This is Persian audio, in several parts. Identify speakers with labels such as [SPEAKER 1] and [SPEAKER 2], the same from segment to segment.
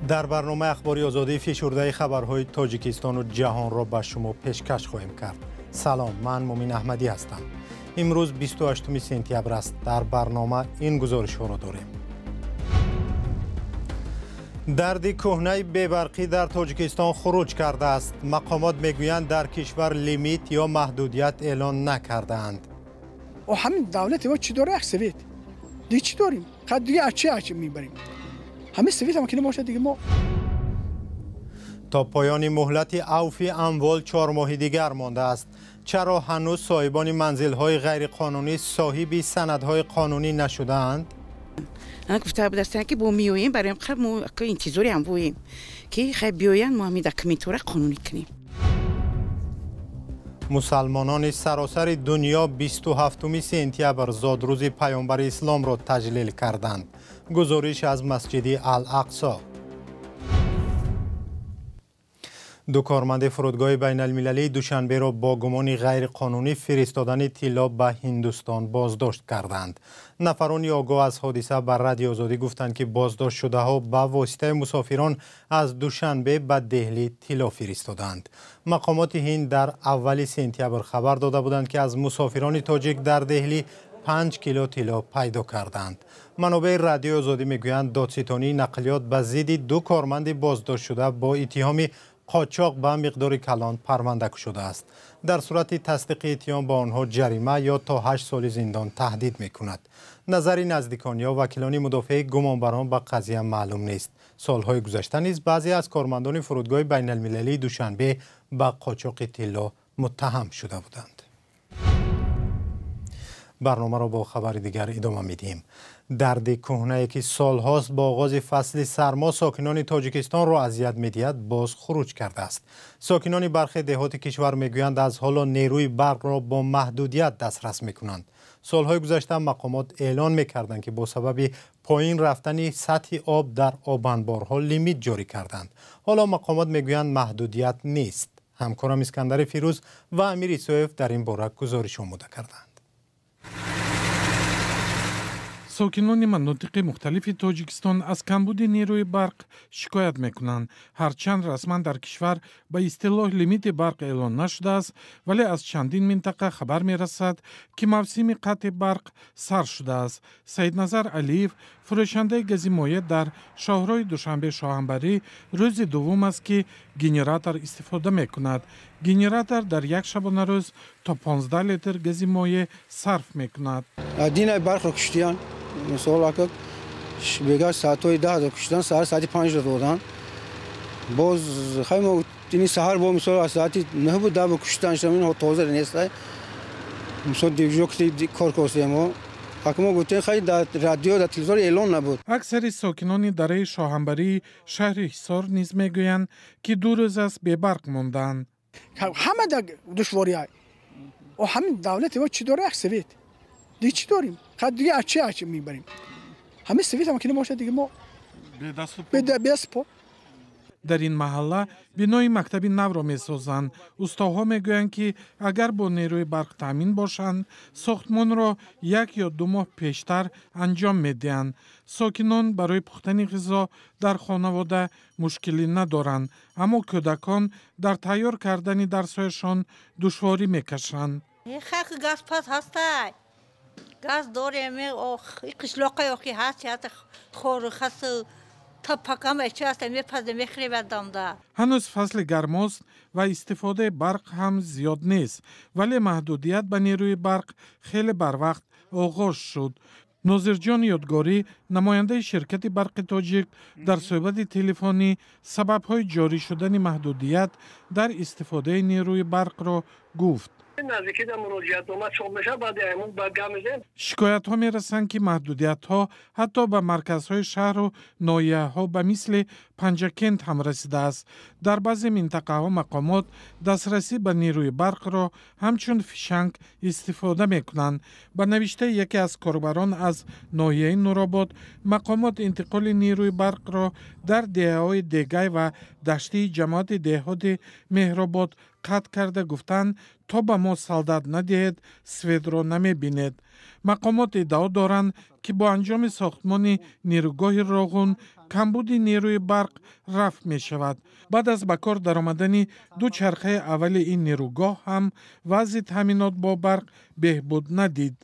[SPEAKER 1] در برنامه اخباری آزادی فشرده خبرهای تاجیکستان و جهان را به شما پیشکش خواهیم کرد. سلام، من مومین احمدی هستم. امروز 28 سپتامبر است. در برنامه این گزارش ها را داریم. درد کهنه بی‌برقی در تاجیکستان خروج کرده است. مقامات میگویند در کشور لیمیت یا محدودیت اعلان نکردند.
[SPEAKER 2] و همین دولت ما چی داره سویت؟ دیگه چی داریم؟ خود دیگه اچه میبریم. همه سویت هم که نباشه دیگه ما.
[SPEAKER 1] تا پایان مهلت عوفی اموال 4 ماه دیگر مانده است. چرا هنوز صاحبان منزل‌های غیرقانونی صاحب سندهای قانونی نشده‌اند؟
[SPEAKER 3] انا گفته بودستن که با میویم برای خب ما انتظاری هم بویم که خب بیاین ما همین دکمنتور قانونی کنیم.
[SPEAKER 1] مسلمانان سراسر دنیا 27 سپتامبر زادروز پیامبر اسلام را تجلیل کردند. گزارش از مسجد الاقصی. دو کارمند فرودگاه بین المللی دوشنبه را با گمان غیر قانونی فرستادن طلا به هندوستان بازداشت کردند. نفرانی آگاه از حادثه بر رادیو آزادی گفتند که بازداشت شده ها به واسطه مسافران از دوشنبه به دهلی طلا فرستادند. مقامات هند در اول سپتامبر خبر داده بودند که از مسافران تاجیک در دهلی 5 کیلو طلا پیدا کردند. منابع رادیو آزادی میگویند دادستانی نقلیات به ضد دو کارمند بازداشت شده با اتهام قاچاق به مقدار کلان پرونده شده است. در صورت تصدیق اتهام با آنها جریمه یا تا 8 سال زندان تهدید میکند. نظر نزدیکان یا وکیلان مدافع گمانبران به قضیه معلوم نیست. سالهای گذشته نیز بعضی از کارمندان فرودگاه بین المللی دوشنبه به قاچاق طلا متهم شده بودند. برنامه را با خبر دیگر ادامه میدیم. درد کهنه‌ای که سالهاست با آغاز فصل سرما ساکنان تاجیکستان را اذیت می‌دهد باز خروج کرده است. ساکنان برخی دهات کشور میگویند از حالا نیروی برق را با محدودیت دسترس میکنند. سالهای گذشته مقامات اعلان میکردند که با سبب پایین رفتن سطح آب در آبانبارها لیمیت جاری کردند. حالا مقامات میگویند محدودیت نیست. همکارم اسکندر فیروز و امیر سویف در این باره گزارش آماده کردند.
[SPEAKER 4] ساکنان مناطق مختلف تاجیکستان از کمبود نیروی برق شکایت میکنند. هرچند رسما در کشور به اصطلاح لیمیت برق اعلان نشده است، ولی از چندین منطقه خبر میرسد که موسم قطع برق سر شده است. سید نظر علیف، فروشنده گاز مایع در شاهراه دوشنبه شاهنبری، روز دوم است که گنراتور استفاده میکند. گنراتور در یک شبانه روز تا 15 لیتر گاز مایع صرف میکند.
[SPEAKER 2] دین برق رو کشتیان مثلا که بیگاه ساعتای 10 کشتن، ساعت 5 دادن. باز خیلی تینی سحر با مثلا ساعت 9 بود دو کشتن شدن تازه نیست. مثلا دیگه که کار کوسیمو حکومت گفته خیلی در رادیو در تلویزیون اعلان نبود.
[SPEAKER 4] اکثر ساکنان دره شاهنبری شهر حصار نیز میگویند که 2 روز است بی برق ماندند.
[SPEAKER 2] همه در دشواری‌های و همین دولت ما چی داره سویت؟ دیگه چی داریم؟ خود دیگه اچه میبریم. همه سویت هم که نباشه دیگه ما به دست پا.
[SPEAKER 4] در این محله بنای مکتبی نو را میسازند. استادها میگویند که اگر با نیروی برق تامین باشند ساختمان را 1 یا 2 ماه پیشتر انجام میدهند. ساکنان برای پختن غذا در خانواده مشکلی ندارند، اما کودکان در تیار کردن درس‌هایشان دشواری میکشند.
[SPEAKER 5] خاک گاز پس هسته گاز داریم قشلاقی که هست خور خاص تا پکم چه است میپزه میخری بدم ده.
[SPEAKER 4] هنوز فصل گرم است و استفاده برق هم زیاد نیست، ولی محدودیت به نیروی برق خیلی بر وقت آغاز شد. ناظر جان یادگاری، نماینده شرکت برق تاجیک، در صحبت تلفنی سبب‌های جاری شدن محدودیت در استفاده نیروی برق را گفت.
[SPEAKER 6] نزدیکی در مراجعت نامه چاپ میشه بعد همون برگه میزنیم.
[SPEAKER 4] شکایت ها میرسند که محدودیت ها حتی به مرکزهای شهر و ناحیه ها به مثل پنجکند هم رسیده است. در بعضی منطقه ها مقامات دسترسی به نیروی برق را همچون فیشنگ استفاده میکنند. به نوشته یکی از کاربران از ناحیه نورآباد، مقامات انتقال نیروی برق را در دهه‌های دیگه و دشتی جماعت دهات مهرآباد قطع کرده گفتند تا به ما سالدت ندهید سوید را نمی بینید. مقامات ادعا دارند که با انجام ساختمان نیروگاه راغون کمبود نیروی برق رفع می شود. بعد از به کار درآمدن دوچرخه اول این نیروگاه هم وضع تامینات با برق بهبود ندید.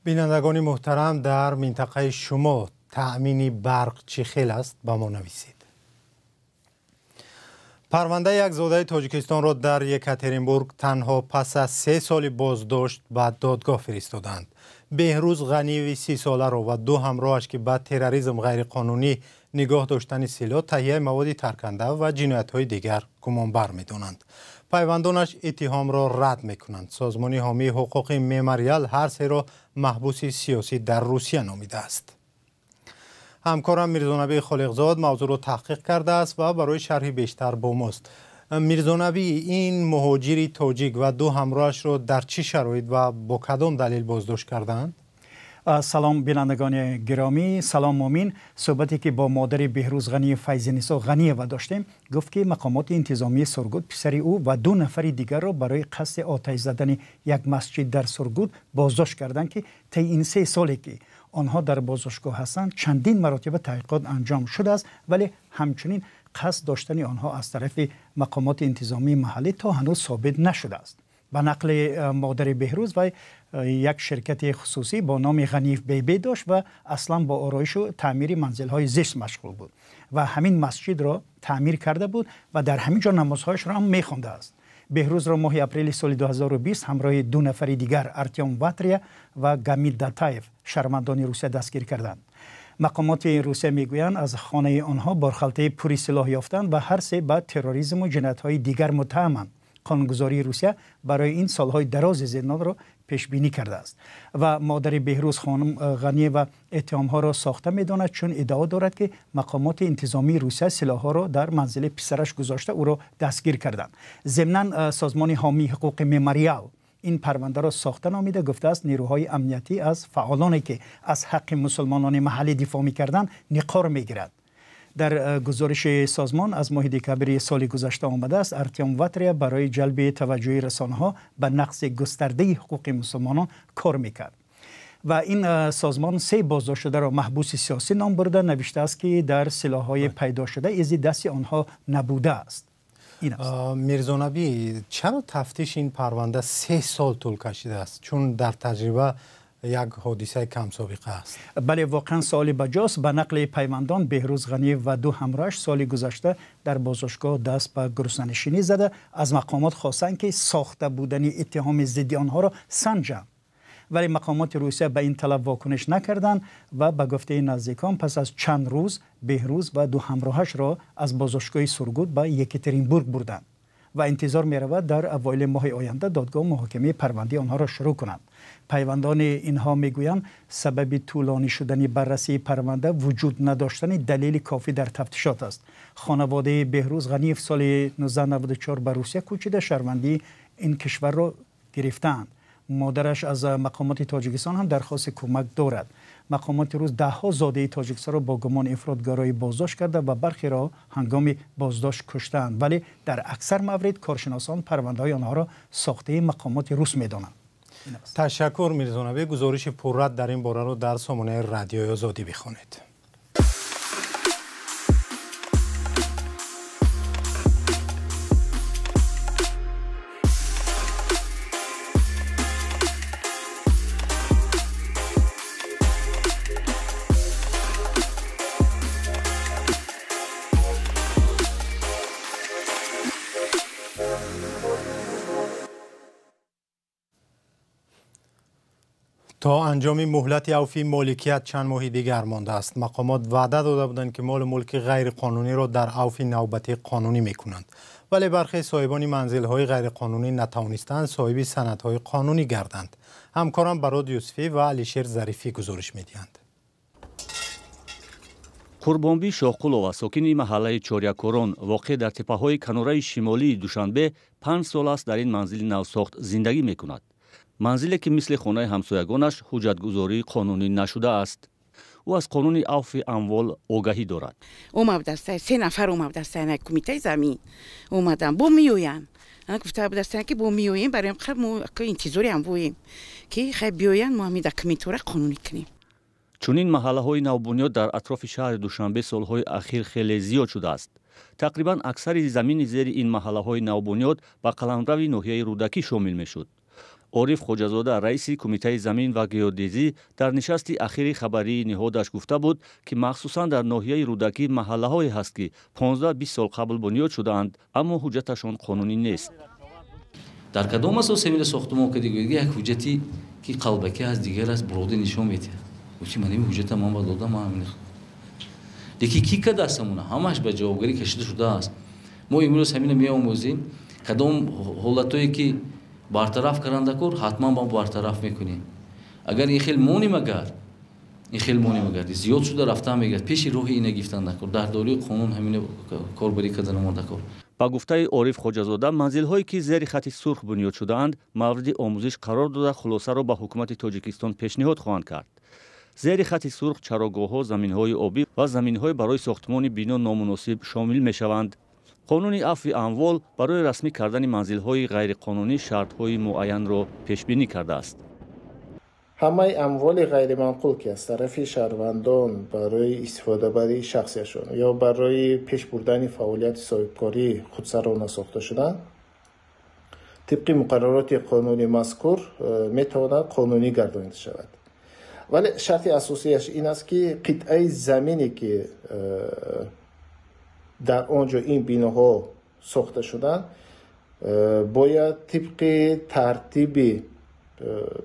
[SPEAKER 1] بینندگان محترم، در منطقه شما تأمین برق چه خیل است؟ با ما نویسید. پرونده یک زاده تاجیکستان را در یکاترینبورگ تنها پس از 3 سال بازداشت به دادگاه فرستادند. بهروز غنیوی 30 ساله را و 2 همراهش که به تروریسم غیرقانونی نگاه داشتن سلاح، تهیه مواد ترکنده و جنایت‌های دیگر گمانبر می‌دانند. پیوندانش اتهام را رد می‌کنند. سازمان حامی حقوق مموریال هر سه را محبوس سیاسی در روسیه نامیده است. همکارم میرزانبی خالقزاد موضوع را تحقیق کرده است و برای شرح بیشتر با ماست. میرزانبی، این مهاجر تاجیک و 2 همراهش را در چه شرایط و با کدام دلیل بازداشت کردند؟
[SPEAKER 7] سلام بینندگان گرامی، سلام مومین. صحبتی که با مادر بهروز غنی فیض‌نسا غنی‌اوا داشتیم گفت که مقامات انتظامی سرگود پسر او و 2 نفر دیگر را برای قصد آتش زدن یک مسجد در سرگود بازداشت کردند که طی این 3 سالی که آنها در بازداشتگاه هستند چندین مراتب تحقیقات انجام شده است، ولی همچنین قصد داشتن آنها از طرف مقامات انتظامی محلی تا هنوز ثابت نشده است. به نقل مادر بهروز و یک شرکت خصوصی با نام غنیف بیبی داشت و اصلا با آرایش و تعمیر منزل‌های زیست مشغول بود و همین مسجد را تعمیر کرده بود و در همین جا نمازهایش را هم می‌خوانده است. بهروز را ماه اپریل سال 2020 همراه 2 نفر دیگر ارتیوم واتریا و گامید داتایف شهروندان روسیه دستگیر کردند. مقامات روسیه میگویند از خانه آنها بارخلطه پوری سلاح یافتند و هر سه به تروریسم و جنایت‌های دیگر متهمند. قانونگذاری روسیه برای این سالهای دراز زندان را پیش بینی کرده است و مادر بهروز خانم غنی و اتهام‌ها را ساخته می‌داند، چون ادعا دارد که مقامات انتظامی روسیه سلاح‌ها را در منزل پسرش گذاشته او را دستگیر کردند. ضمناً سازمان حامی حقوق مموریال این پرونده را ساخته نامیده گفته است نیروهای امنیتی از فعالانی که از حق مسلمانان محلی دفاع می‌کردند نقار می‌گیرد. در گزارش سازمان از ماه دکامبر سال گذشته آمده است ارتیوم واتریا برای جلب توجه رسانه‌ها به نقض گسترده حقوق مسلمانان کار می‌کرد و این سازمان 3 بازداشت شده را محبوس سیاسی نام برده. نوشته است که در سلاح‌های پیدا شده از دست آنها نبوده است.
[SPEAKER 1] میرزانبی، چرا تفتیش این پرونده 3 سال طول کشیده است؟ چون در تجربه یک حادثه کم سابقه است.
[SPEAKER 7] بله، واقعا سال بجاست. به نقل پیوندان بهروز غنی و 2 همراهش سال گذشته در بازداشتگاه دست به گرسنه‌نشینی زده. از مقامات خواستند که ساخته بودن اتهام ضد آنها را سنجند، ولی مقامات روسیه به این طلب واکنش نکردند و به گفته نزدیکان پس از چند روز بهروز و 2 همراهش را از بازداشتگاه سرگود به یکاترینبورگ بردند و انتظار می رود در اوایل ماه آینده دادگاه محاکمه پرونده آنها را شروع کنند. پیوندان اینها میگویند سبب طولانی شدن بررسی پرونده وجود نداشتن دلیل کافی در تفتیشات است. خانواده بهروز غنی سال 1994 به روسیه کوچیده شهروندی این کشور را گرفتند. مادرش از مقامات تاجیکستان هم درخواست کمک دارد. مقامات روس 10 زاده تاجیکستان را با گمان افراطگرایی بازداشت کرده و برخی را هنگام بازداشت کشتند، ولی در اکثر موارد کارشناسان پرونده‌های آنها را ساخته مقامات روس می‌دانند.
[SPEAKER 1] تشکر میرزانبی. گزارش پررد در این باره را در سامانه رادیوی آزادی بخوانید. تا انجام مهلت عفو مالکیت چند ماه دیگر مانده است. مقامات وعده داده بودند که مال ملک غیر قانونی را در عفو نوبتی قانونی می‌کنند، ولی برخی صاحبان منزل‌های غیر قانونی نتوانستند صاحب سندهای قانونی گردند. همکارم براد یوسفی و علیشیر ظریفی گزارش می‌دهند.
[SPEAKER 8] قурбонбӣ шоҳқулова сокини маҳаллаи чорякорон воқеъ дар теппаҳои канораи шимолии душанбе 5 сол аст дар ин манзили навсохт зиндагӣ мекунад. манзиле ки мисли хонаи ҳамсоягонаш ҳуҷҷатгузорӣ қонунӣ нашудааст. ӯ аз қонуни авфи амвол огаҳӣ дорад.
[SPEAKER 3] омадастан 3 нафар омадастан кумитаи замин омадан бо меоян гуфта будастан ки бо меоем бароям хаб мо интизори ам воем ки хай биёян мо ҳамида комитора қонунӣ кунем.
[SPEAKER 8] чунин маҳаллаҳои навбунёд дар атрофи шаҳри душанбе солҳои ахир хеле зиёд шудааст. тақрибан аксари замини зери ин маҳаллаҳои навбунёд ба қаламрави ноҳияи рудакӣ шомил мешуд. ориф хоҷазода раиси кумитаи замин ва геодезӣ дар нишасти ахири хабарии ниҳодаш гуфта буд ки махсусан дар ноҳияи рудакӣ маҳаллаҳое ҳаст ки 15-20 сол қабл бунёд шудаанд, аммо ҳуҷҷаташон қонунӣ нест.
[SPEAKER 9] дар кадом асос ҳамин сохтмон кадиги як ҳуҷҷати ки қалбаки аз дигар аз буроди нишон медиҳад. Гуфти ман ин ҳуҷҷата ман ба додам ҳамин. Лекин ки кадастамуна ҳамаш ба ҷавобгарӣ кашида шудааст. мо имрӯз ҳамина меомӯзем кадом ҳолатое ки бартараф карандакор ҳатман ба бартараф мекунем. Агар ин хел моним агар зиёд шуда рафтан мегирад пеши роҳи ина гифтан накор дар дории қонун ҳамина корбарӣ кардан намондакор.
[SPEAKER 8] ба гуфтаи ориф хоҷазода манзилҳое ки зери хати сурх бунёд шудаанд мавриди омӯзиш қарор дода хулосаро ба ҳукумати Тоҷикистон пешниҳод хоҳанд кард. зери хати сурх чарогоҳҳо, заминҳои обӣ ва заминҳои барои сохтмони бино номуносиб шомил мешаванд. қонуни афви амвол барои расмӣ кардани манзилҳои ғайриқонунӣ шартҳои муайянро пешбинӣ кардааст.
[SPEAKER 10] ҳамаи амволи ғайриманқул ки аз тарафи шаҳрвандон барои истифодабарии шахсиашон ё барои пеш бурдани фаъолияти соҳибкории худсарона сохта шуданд тибқи муқаррароти қонуни мазкур метавонад қонунӣ гардонида шавад. вале шарти асосияш ин аст ки қитъаи замине ки дар он ҷо ин биноҳо сохта шуданд бояд тибқи тартиби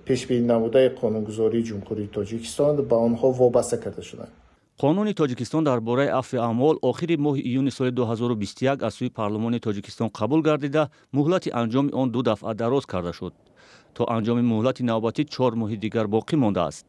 [SPEAKER 10] пешбинӣ намудаи қонунгузории ҷумҳурии Тоҷикистон ба онҳо вобаста карда шуданд.
[SPEAKER 8] қонуни Тоҷикистон дар бораи афви амвол охири моҳи июни соли 2021 аз сӯи парлумони Тоҷикистон қабул гардида муҳлати анҷоми он 2 дафъа дароз карда шуд. то анҷоми муҳлати навбатӣ 4 моҳи дигар боқӣ мондааст.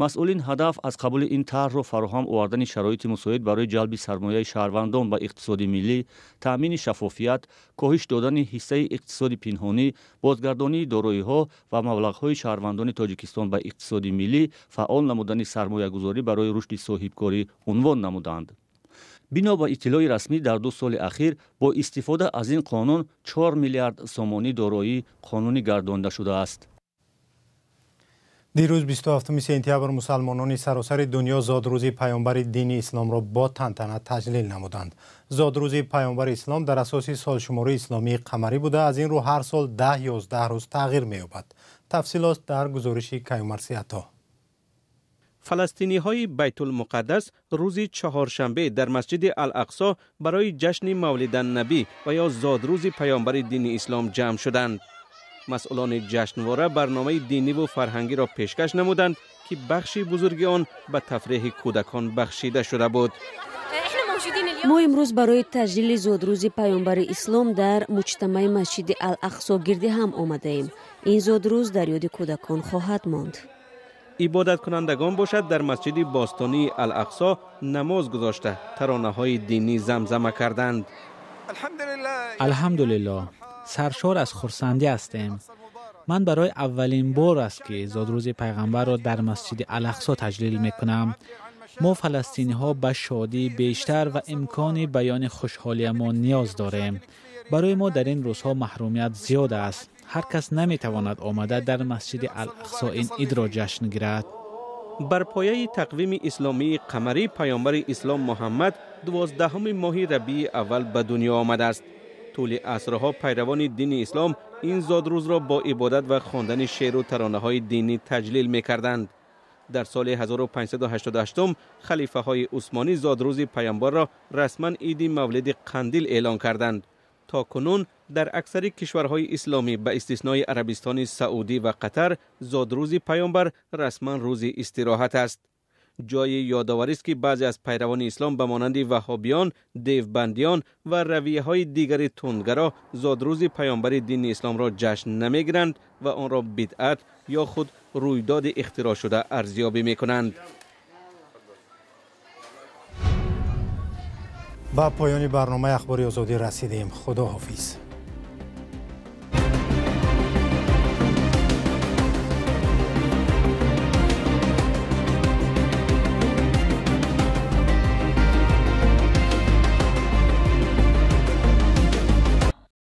[SPEAKER 8] масъулин ҳадаф аз қабули ин тарҳро фароҳам овардани шароити мусоид барои ҷалби сармояи шаҳрвандон ба иқтисоди миллӣ, таъмини шаффофият, коҳиш додани ҳиссаи иқтисоди пинҳонӣ, бозгардонии дороиҳо ва маблағҳои шаҳрвандони Тоҷикистон ба иқтисоди миллӣ, фаъол намудани сармоягузорӣ барои рушди соҳибкорӣ унвон намуданд. бино ба иттилои расмӣ дар 2 соли ахир бо истифода аз ин қонун 4 миллиард сомонӣ дороӣ қонунӣ гардонида шудааст.
[SPEAKER 1] дирӯз 27 сентябр мусалмонони саросари дунё зодрӯзи паёнбари дини исломро бо тантана таҷлил намуданд. зодрӯзи паёнбари ислом дар асоси солшумори исломии қамарӣ буда аз ин рӯ ҳар сол 10-11 рӯз тағйир меёбад. тафсилот дар гузориши Каюмарсиато.
[SPEAKER 11] фаластиниҳои байтулмуқаддас рӯзи чаҳоршанбе дар масҷиди Ал-Ақсо барои ҷашни мавлиданнабӣ ва ё зодрӯзи паёнбари дини ислом ҷамъ шуданд. масъулони ҷашнвора барномаи диниву фарҳангиро пешкаш намуданд ки бахши бузурги он ба тафреҳи кӯдакон бахшида шуда буд.
[SPEAKER 12] мо имрӯз барои таҷлили зодрӯзи паёнбари ислом дар муҷтамаи масҷиди Ал-Ақсо гирди ҳам омадаем. ин зодрӯз дар ёди кӯдакон хоҳад монд.
[SPEAKER 11] ибодаткунандагон бошад дар масҷиди бостонии Ал-Ақсо намоз гузошта таронаҳои динӣ замзама карданд.
[SPEAKER 13] алҳамдулиллоҳ, саршор аз хурсандӣ ҳастем. ман барои аввалин бор аст ки зодрӯзи пайғамбарро дар масҷиди Ал-Ақсо таҷлил мекунам. мо фаластиниҳо ба шодӣ бештар ва имкони баёни хушҳолиямон ниёз дорем. барои мо дар ин рӯзҳо маҳрумият зиёд аст. ҳар кас наметавонад омада дар масҷиди Ал-Ақсо ин идро ҷашн гирад.
[SPEAKER 11] бар пояи тақвими исломии қамарӣ паёнбари ислом Муҳаммад 12 моҳи рабии аввал ба дунё омадааст. тӯли асрҳо пайравони дини ислом ин зодрӯзро бо ибодат ва хондани шеъру таронаҳои динӣ таҷлил мекарданд. дар соли 1588 халифаҳои усмонӣ зодрӯзи паёнбарро расман иди мавлиди қандил эълон карданд. то кунун дар аксари кишварҳои исломӣ ба истиснои Арабистони Саудӣ ва Қатар зодрӯзи паёнбар расман рӯзи истироҳат аст. ҷои ёдоварист ки баъзе аз пайравони ислом ба монанди ваҳҳобиён, девбандиён ва равияҳои дигари тундгаро зодрӯзи паёнбари дини исломро ҷашн намегиранд ва онро бидъат ё худ рӯйдоди ихтироъшуда арзёбӣ мекунанд.
[SPEAKER 1] ба поёни барномаи ахбори озодӣ расидем. худоҳофиз.